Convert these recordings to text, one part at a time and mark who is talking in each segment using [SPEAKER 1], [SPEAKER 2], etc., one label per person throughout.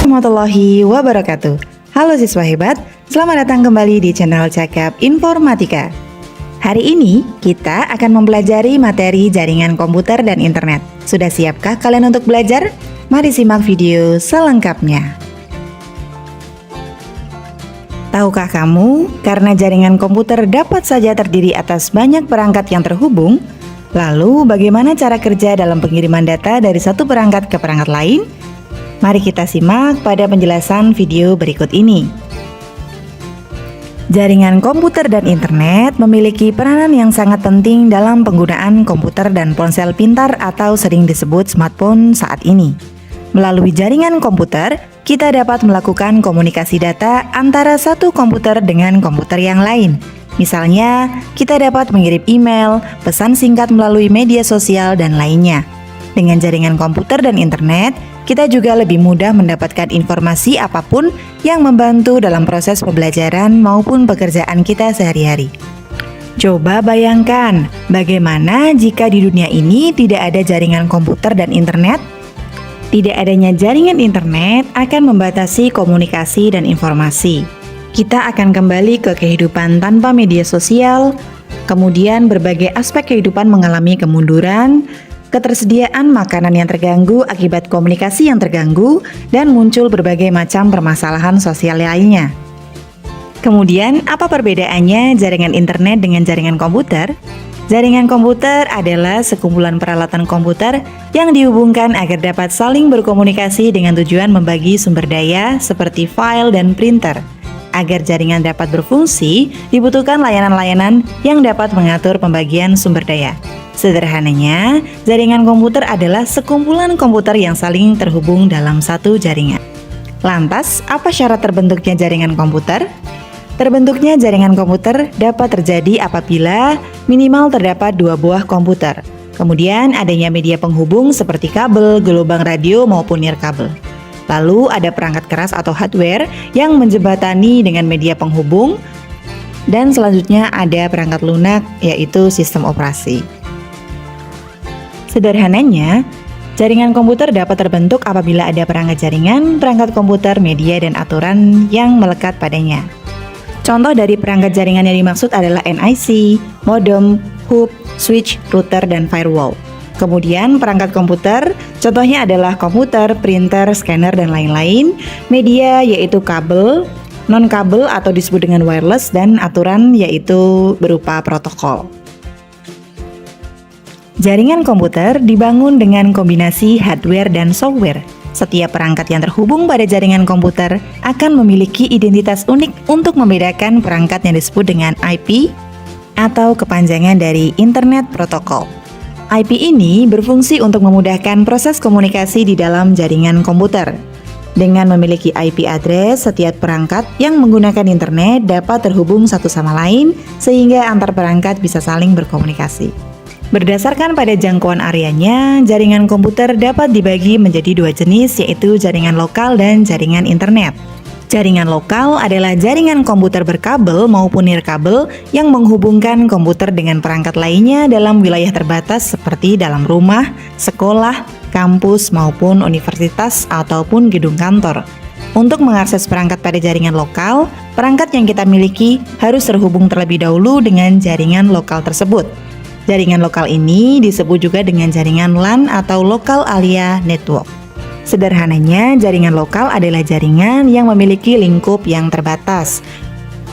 [SPEAKER 1] warahmatullahi wabarakatuh. Halo siswa hebat, selamat datang kembali di channel Cakap Informatika. Hari ini kita akan mempelajari materi jaringan komputer dan internet. Sudah siapkah kalian untuk belajar? Mari simak video selengkapnya. Tahukah kamu, karena jaringan komputer dapat saja terdiri atas banyak perangkat yang terhubung, lalu bagaimana cara kerja dalam pengiriman data dari satu perangkat ke perangkat lain? Mari kita simak pada penjelasan video berikut ini. Jaringan komputer dan internet memiliki peranan yang sangat penting dalam penggunaan komputer dan ponsel pintar atau sering disebut smartphone saat ini. Melalui jaringan komputer, kita dapat melakukan komunikasi data antara satu komputer dengan komputer yang lain. Misalnya, kita dapat mengirim email, pesan singkat melalui media sosial, dan lainnya. Dengan jaringan komputer dan internet, kita juga lebih mudah mendapatkan informasi apapun yang membantu dalam proses pembelajaran maupun pekerjaan kita sehari-hari. Coba bayangkan, bagaimana jika di dunia ini tidak ada jaringan komputer dan internet? Tidak adanya jaringan internet akan membatasi komunikasi dan informasi. Kita akan kembali ke kehidupan tanpa media sosial, kemudian berbagai aspek kehidupan mengalami kemunduran, ketersediaan makanan yang terganggu akibat komunikasi yang terganggu, dan muncul berbagai macam permasalahan sosial lainnya. Kemudian, apa perbedaannya jaringan internet dengan jaringan komputer? Jaringan komputer adalah sekumpulan peralatan komputer yang dihubungkan agar dapat saling berkomunikasi dengan tujuan membagi sumber daya seperti file dan printer. Agar jaringan dapat berfungsi, dibutuhkan layanan-layanan yang dapat mengatur pembagian sumber daya. Sederhananya, jaringan komputer adalah sekumpulan komputer yang saling terhubung dalam satu jaringan. Lantas, apa syarat terbentuknya jaringan komputer? Terbentuknya jaringan komputer dapat terjadi apabila minimal terdapat dua buah komputer. Kemudian adanya media penghubung seperti kabel, gelombang radio maupun nirkabel. Lalu ada perangkat keras atau hardware yang menjembatani dengan media penghubung. Dan selanjutnya ada perangkat lunak, yaitu sistem operasi. Sederhananya, jaringan komputer dapat terbentuk apabila ada perangkat jaringan, perangkat komputer, media, dan aturan yang melekat padanya. Contoh dari perangkat jaringan yang dimaksud adalah NIC, modem, hub, switch, router, dan firewall. Kemudian perangkat komputer, contohnya adalah komputer, printer, scanner, dan lain-lain. Media yaitu kabel, non-kabel atau disebut dengan wireless, dan aturan yaitu berupa protokol. Jaringan komputer dibangun dengan kombinasi hardware dan software. Setiap perangkat yang terhubung pada jaringan komputer akan memiliki identitas unik untuk membedakan perangkat yang disebut dengan IP atau kepanjangan dari Internet Protocol. IP ini berfungsi untuk memudahkan proses komunikasi di dalam jaringan komputer. Dengan memiliki IP address, setiap perangkat yang menggunakan internet dapat terhubung satu sama lain sehingga antar perangkat bisa saling berkomunikasi. Berdasarkan pada jangkauan areanya, jaringan komputer dapat dibagi menjadi dua jenis, yaitu jaringan lokal dan jaringan internet. Jaringan lokal adalah jaringan komputer berkabel maupun nirkabel yang menghubungkan komputer dengan perangkat lainnya dalam wilayah terbatas seperti dalam rumah, sekolah, kampus, maupun universitas ataupun gedung kantor. Untuk mengakses perangkat pada jaringan lokal, perangkat yang kita miliki harus terhubung terlebih dahulu dengan jaringan lokal tersebut. Jaringan lokal ini disebut juga dengan jaringan LAN atau Local Area Network. Sederhananya, jaringan lokal adalah jaringan yang memiliki lingkup yang terbatas.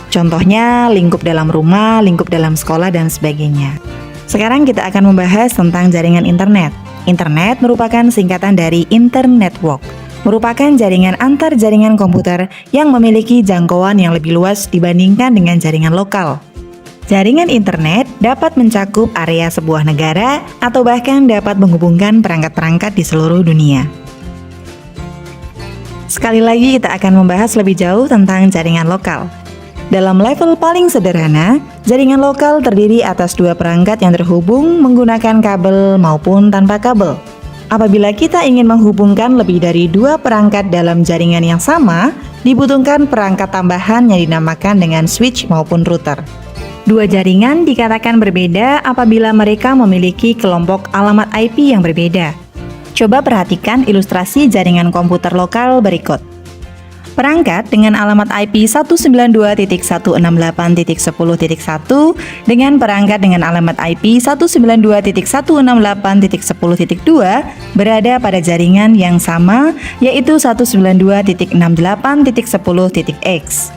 [SPEAKER 1] Contohnya, lingkup dalam rumah, lingkup dalam sekolah, dan sebagainya. Sekarang kita akan membahas tentang jaringan internet. Internet merupakan singkatan dari Internetwork, merupakan jaringan antar jaringan komputer yang memiliki jangkauan yang lebih luas dibandingkan dengan jaringan lokal. Jaringan internet dapat mencakup area sebuah negara atau bahkan dapat menghubungkan perangkat-perangkat di seluruh dunia. Sekali lagi kita akan membahas lebih jauh tentang jaringan lokal. Dalam level paling sederhana, jaringan lokal terdiri atas dua perangkat yang terhubung menggunakan kabel maupun tanpa kabel. Apabila kita ingin menghubungkan lebih dari dua perangkat dalam jaringan yang sama, dibutuhkan perangkat tambahan yang dinamakan dengan switch maupun router. Dua jaringan dikatakan berbeda apabila mereka memiliki kelompok alamat IP yang berbeda. Coba perhatikan ilustrasi jaringan komputer lokal berikut. Perangkat dengan alamat IP 192.168.10.1 dengan perangkat dengan alamat IP 192.168.10.2 berada pada jaringan yang sama, yaitu 192.68.10.x.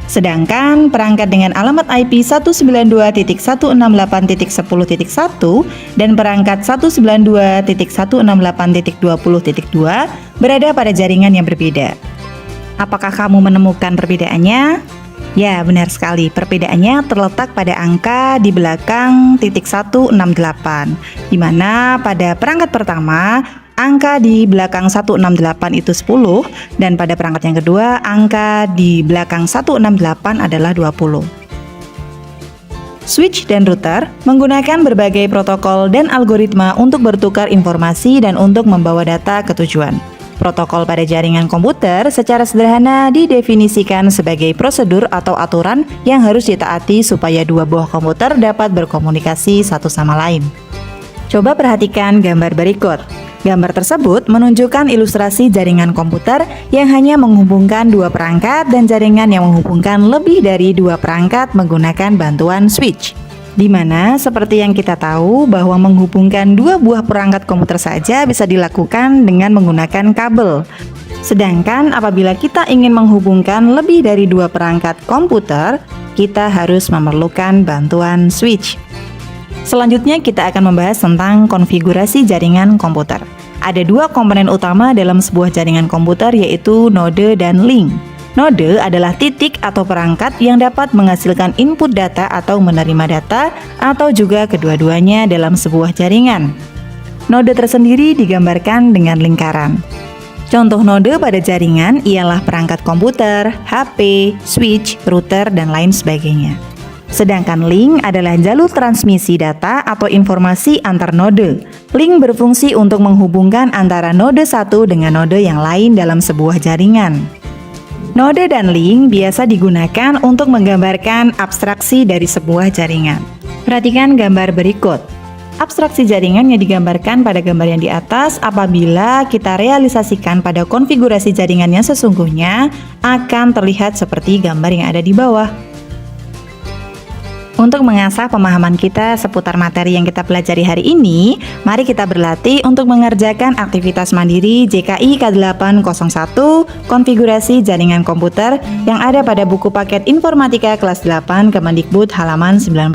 [SPEAKER 1] Sedangkan perangkat dengan alamat IP 192.168.10.1 dan perangkat 192.168.20.2 berada pada jaringan yang berbeda. Apakah kamu menemukan perbedaannya? Ya, benar sekali. Perbedaannya terletak pada angka di belakang titik 168, di mana pada perangkat pertama angka di belakang 168 itu 10, dan pada perangkat yang kedua, angka di belakang 168 adalah 20. Switch dan router menggunakan berbagai protokol dan algoritma untuk bertukar informasi dan untuk membawa data ke tujuan. Protokol pada jaringan komputer secara sederhana didefinisikan sebagai prosedur atau aturan yang harus ditaati supaya dua buah komputer dapat berkomunikasi satu sama lain. Coba perhatikan gambar berikut. Gambar tersebut menunjukkan ilustrasi jaringan komputer yang hanya menghubungkan dua perangkat dan jaringan yang menghubungkan lebih dari dua perangkat menggunakan bantuan switch. Di mana seperti yang kita tahu bahwa menghubungkan dua buah perangkat komputer saja bisa dilakukan dengan menggunakan kabel. Sedangkan apabila kita ingin menghubungkan lebih dari dua perangkat komputer, kita harus memerlukan bantuan switch. Selanjutnya kita akan membahas tentang konfigurasi jaringan komputer. Ada dua komponen utama dalam sebuah jaringan komputer, yaitu node dan link. Node adalah titik atau perangkat yang dapat menghasilkan input data atau menerima data, atau juga kedua-duanya dalam sebuah jaringan. Node tersendiri digambarkan dengan lingkaran. Contoh node pada jaringan ialah perangkat komputer, HP, switch, router, dan lain sebagainya. Sedangkan link adalah jalur transmisi data atau informasi antar node. Link berfungsi untuk menghubungkan antara node satu dengan node yang lain dalam sebuah jaringan. Node dan link biasa digunakan untuk menggambarkan abstraksi dari sebuah jaringan. Perhatikan gambar berikut. Abstraksi jaringan yang digambarkan pada gambar yang di atas apabila kita realisasikan pada konfigurasi jaringan yang sesungguhnya akan terlihat seperti gambar yang ada di bawah. Untuk mengasah pemahaman kita seputar materi yang kita pelajari hari ini, mari kita berlatih untuk mengerjakan aktivitas mandiri JKI K801 konfigurasi jaringan komputer yang ada pada buku paket informatika kelas 8 Kemendikbud halaman 90.